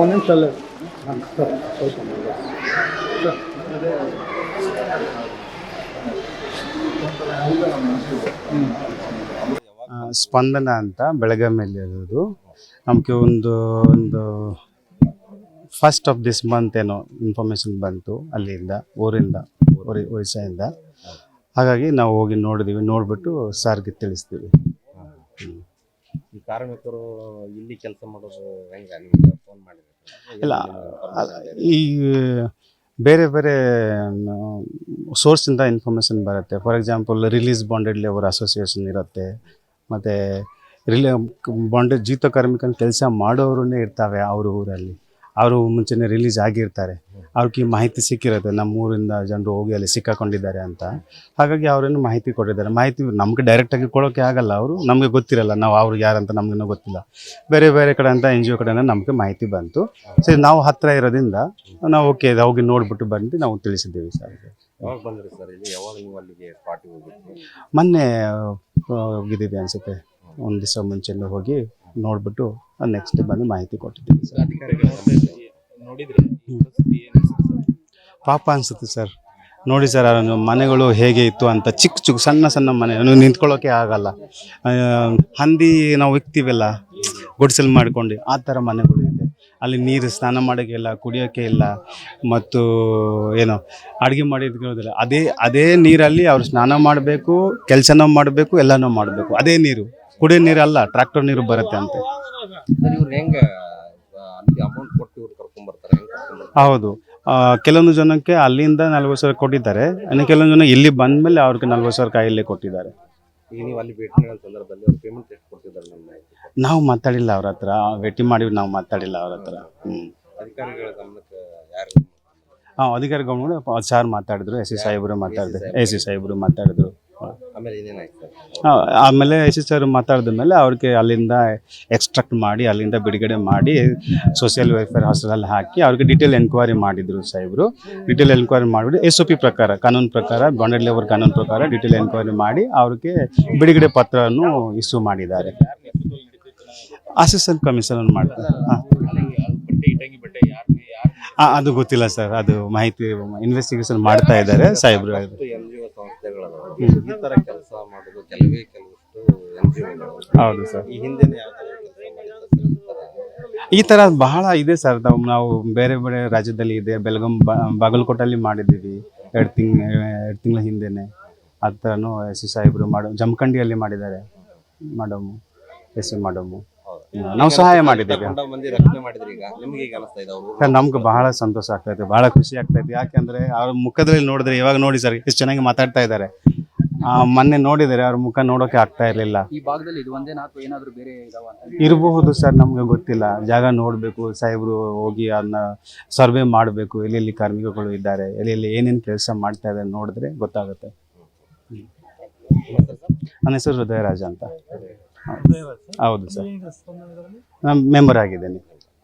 ಒಂದು ನಿಮಿಷ ಅಲ್ಲೇ ಸ್ಪಂದನ ಅಂತ ಬೆಳಗಾವಿಯಲ್ಲಿ ಇರೋದು. ನಮಗೆ ಒಂದು ಫಸ್ಟ್ ಆಫ್ ದಿಸ್ ಮಂತ್ ಏನೋ ಇನ್ಫಾರ್ಮೇಷನ್ ಬಂತು ಅಲ್ಲಿಂದ ಒರಿಸ್ಸಾಯಿಂದ. ಹಾಗಾಗಿ ನಾವು ಹೋಗಿ ನೋಡಿದ್ದೀವಿ, ನೋಡಿಬಿಟ್ಟು ಸಾರ್ಗೆ ತಿಳಿಸ್ತೀವಿ. ಈ ಕಾರ್ಮಿಕರು ಇಲ್ಲಿ ಕೆಲಸ ಮಾಡೋದು ಹೆಂಗೆ ನಿಮಗೆ ಫೋನ್ ಮಾಡಿದ್ರೆ? ಇಲ್ಲ, ಈ ಬೇರೆ ಬೇರೆ ಸೋರ್ಸಿಂದ ಇನ್ಫಾರ್ಮೇಷನ್ ಬರುತ್ತೆ. For example release bonded labour association ಇರುತ್ತೆ, ಮತ್ತು ಬಾಂಡೆಡ್ ಜೀತ ಕಾರ್ಮಿಕನ ಕೆಲಸ ಮಾಡೋರನ್ನೇ ಇರ್ತಾವೆ ಅವ್ರ ಊರಲ್ಲಿ. ಅವರು ಮುಂಚೆನೇ ರಿಲೀಸ್ ಆಗಿರ್ತಾರೆ, ಅವ್ರಿಗೆ ಮಾಹಿತಿ ಸಿಕ್ಕಿರುತ್ತೆ ನಮ್ಮ ಊರಿಂದ ಜನರು ಹೋಗಿ ಅಲ್ಲಿ ಸಿಕ್ಕಾಕೊಂಡಿದ್ದಾರೆ ಅಂತ. ಹಾಗಾಗಿ ಅವರೇನು ಮಾಹಿತಿ ಕೊಟ್ಟಿದ್ದಾರೆ. ಮಾಹಿತಿ ನಮಗೆ ಡೈರೆಕ್ಟಾಗಿ ಕೊಡೋಕ್ಕೆ ಆಗಲ್ಲ, ಅವರು ನಮಗೆ ಗೊತ್ತಿರಲ್ಲ, ನಾವು ಅವ್ರಿಗೆ ಯಾರಂತ ನಮಗೇನೋ ಗೊತ್ತಿಲ್ಲ. ಬೇರೆ ಬೇರೆ ಕಡೆಯಿಂದ NGO ಕಡೆಯಿಂದ ನಮಗೆ ಮಾಹಿತಿ ಬಂತು. ಸರಿ, ನಾವು ಹತ್ತಿರ ಇರೋದ್ರಿಂದ ನಾವು ಓಕೆ ಹೋಗಿ ನೋಡಿಬಿಟ್ಟು ಬಂದು ನಾವು ತಿಳಿಸಿದ್ದೀವಿ ಸರ್. ಯಾವಾಗ ಬಂದ್ರಿ ಸರ್ ಇಲ್ಲಿ? ಯಾವಾಗ ನೀವು ಅಲ್ಲಿಗೆ ಸ್ಪಾಟಿಗೆ ಹೋಗಿದ್ರಿ? ಮೊನ್ನೆ ಹೋಗಿದ್ದೀವಿ ಅನಿಸುತ್ತೆ, ಒಂದು ದಿವಸ ಮುಂಚೆನೇ ಹೋಗಿ ನೋಡಿಬಿಟ್ಟು ನೆಕ್ಸ್ಟ್ ಡೇ ಬಂದು ಮಾಹಿತಿ ಕೊಟ್ಟಿದ್ದೀವಿ ಸರ್. ಪಾಪ ಅನಿಸುತ್ತೆ ಸರ್, ನೋಡಿ ಸರ್ ಮನೆಗಳು ಹೇಗೆ ಇತ್ತು ಅಂತ. ಚಿಕ್ಕ ಸಣ್ಣ ಮನೆ, ನಿಂತ್ಕೊಳ್ಳೋಕೆ ಆಗಲ್ಲ. ಹಂದಿ ನಾವು ಇಕ್ತೀವಲ್ಲ ಗುಡಿಸಲು ಮಾಡ್ಕೊಂಡು, ಆ ಥರ ಮನೆಗಳು ಇದೆ. ಅಲ್ಲಿ ನೀರು ಸ್ನಾನ ಮಾಡೋಕ್ಕೆ ಇಲ್ಲ, ಕುಡಿಯೋಕ್ಕೆ ಇಲ್ಲ, ಮತ್ತು ಏನೋ ಅಡುಗೆ ಮಾಡಿರೋದಿಲ್ಲ. ಅದೇ ನೀರಲ್ಲಿ ಅವ್ರು ಸ್ನಾನ ಮಾಡಬೇಕು, ಕೆಲಸನೂ ಮಾಡಬೇಕು, ಎಲ್ಲನೂ ಮಾಡಬೇಕು. ಅದೇ ನೀರು, ಕುಡಿಯೋ ನೀರು ಅಲ್ಲ, ಟ್ರ್ಯಾಕ್ಟರ್ ನೀರು ಬರುತ್ತೆ ಅಂತೆ. ಇವ್ರು ಹೆಂಗೆ ಅಲ್ಲಿ ಅಮೌಂಟ್ ಕೊಟ್ಟು ಇವ್ರು ಕರ್ಕೊಂಡ್ಬರ್ತಾರೆ? ಹೌದು, ಕೆಲವೊಂದು ಜನಕ್ಕೆ ಅಲ್ಲಿಂದ 40,000 ಕೊಟ್ಟಿದ್ದಾರೆ, ಇನ್ನು ಕೆಲವೊಂದು ಜನ ಇಲ್ಲಿ ಬಂದ ಮೇಲೆ ಅವ್ರಿಗೆ 40,000 ಕಾಯಿಲೆ ಕೊಟ್ಟಿದ್ದಾರೆ. ಈಗ ನೀವು ಅಲ್ಲಿ ಭೇಟಿ ನೀಡೋ ಸಂದರ್ಭದಲ್ಲಿ ಅವ್ರು ಪೇಮೆಂಟ್ ಎಷ್ಟು ಕೊಡ್ತಿದ್ದಾರೆ? ನಾವು ಮಾತಾಡಿಲ್ಲ ಅವ್ರ ಹತ್ರ, ಭೇಟಿ ಮಾಡಿ ನಾವು ಮಾತಾಡಿಲ್ಲ ಅವ್ರ ಹತ್ರ. ಅಧಿಕಾರಿಗಳ ಗಮನಕ್ಕೆ ಯಾರು? ಅಧಿಕಾರಿ ಗಮನ ಸಾರ್ ಮಾತಾಡಿದ್ರು, SC ಸಾಹೇಬರು ಮಾತಾಡಿದ್ರು, AC ಸಾಹೇಬರು ಮಾತಾಡಿದ್ರು. ಆಮೇಲೆ ಏನೇನಾಯ್ತು? ಆಮೇಲೆ SC ಸರ್ ಮಾತಾಡಿದ ಮೇಲೆ ಅವ್ರಿಗೆ ಅಲ್ಲಿಂದ ಎಕ್ಸ್ಟ್ರಾಕ್ಟ್ ಮಾಡಿ, ಅಲ್ಲಿಂದ ಬಿಡುಗಡೆ ಮಾಡಿ, ಸೋಷಿಯಲ್ ವೆಲ್ಫೇರ್ ಹಾಸ್ಟೆಲಲ್ಲಿ ಹಾಕಿ ಅವ್ರಿಗೆ ಡೀಟೇಲ್ ಎನ್ಕ್ವೈರಿ ಮಾಡಿದರು ಸಾಹೇಬರು. ಡೀಟೇಲ್ ಎನ್ಕ್ವೈರಿ ಮಾಡಿಬಿಟ್ಟು SOP ಪ್ರಕಾರ, ಕಾನೂನು ಪ್ರಕಾರ, ಬಾಂಡೆಡ್ ಲೇಬರ್ ಕಾನೂನು ಪ್ರಕಾರ ಡೀಟೇಲ್ ಎನ್ಕ್ವೈರಿ ಮಾಡಿ ಅವ್ರಿಗೆ ಬಿಡುಗಡೆ ಪತ್ರವನ್ನು ಇಶ್ಯೂ ಮಾಡಿದ್ದಾರೆ. ಅಸಿಸ್ಟೆಂಟ್ ಕಮಿಷನರ್ ಮಾಡ್ತಾರೆ. ಅದು ಗೊತ್ತಿಲ್ಲ ಸರ್, ಅದು ಮಾಹಿತಿ ಇನ್ವೆಸ್ಟಿಗೇಷನ್ ಮಾಡ್ತಾ ಇದ್ದಾರೆ ಸಾಹೇಬರು. NGO ಸಂಸ್ಥೆಗಳು ಈ ಥರ ಕೆಲಸ ಮಾಡೋದು ಕೆಲವಷ್ಟು NGOಗಳು. ಹೌದು ಸರ್, ಈ ಹಿಂದೆನೇ ಯಾವ ಥರ ಕೆಲಸ ಮಾಡಿದ್ದಾರೆ? ಈ ಥರ ಬಹಳ ಇದೆ ಸರ್. ನಾವು ಬೇರೆ ಬೇರೆ ರಾಜ್ಯದಲ್ಲಿ ಇದೆ, ಬಾಗಲಕೋಟಲ್ಲಿ ಮಾಡಿದ್ದೀವಿ 2 ತಿಂಗಳ ಹಿಂದೆನೆ. ಆ ಥರನೂ SC ಸಾಹೇಬರು ಜಮಖಂಡಿಯಲ್ಲಿ ಮಾಡಿದ್ದಾರೆ ಮೇಡಮು, SC ಮೇಡಮು. ನಾವು ಸಹಾಯ ಮಾಡಿದ್ದೇವೆ ಸರ್. ನಮ್ಗೆ ಬಹಳ ಸಂತೋಷ ಆಗ್ತೈತೆ, ಬಹಳ ಖುಷಿ ಆಗ್ತೈತೆ. ಯಾಕೆಂದ್ರೆ ಅವ್ರ ಮುಖದಲ್ಲಿ ನೋಡಿದ್ರೆ, ಇವಾಗ ನೋಡಿ ಸರ್ ಎಷ್ಟು ಚೆನ್ನಾಗಿ ಮಾತಾಡ್ತಾ ಇದ್ದಾರೆ. ಮೊನ್ನೆ ನೋಡಿದರೆ ಅವ್ರ ಮುಖ ನೋಡೋಕೆ ಆಗ್ತಾ ಇರಲಿಲ್ಲ. ಈ ಭಾಗದಲ್ಲಿ ಇದು ಒಂದೇನಾ ಅಥವಾ ಏನಾದರೂ ಬೇರೆ ಇರಬಹುದು ಸರ್, ನಮ್ಗೆ ಗೊತ್ತಿಲ್ಲ. ಜಾಗ ನೋಡಬೇಕು, ಸಾಹೇಬರು ಹೋಗಿ ಅದನ್ನ ಸರ್ವೆ ಮಾಡಬೇಕು, ಎಲ್ಲೆಲ್ಲಿ ಕಾರ್ಮಿಕಗಳು ಇದ್ದಾರೆ, ಎಲ್ಲೆಲ್ಲಿ ಏನೇನು ಕೆಲಸ ಮಾಡ್ತಾ ಇದ್ದಾರೆ ನೋಡಿದ್ರೆ ಗೊತ್ತಾಗುತ್ತೆ. ನನ್ನ ಹೆಸರು ಹೃದಯರಾಜ ಅಂತ. ಹೌದು ಸರ್, ನಾನು ಮೆಂಬರ್ ಆಗಿದ್ದೇನೆ.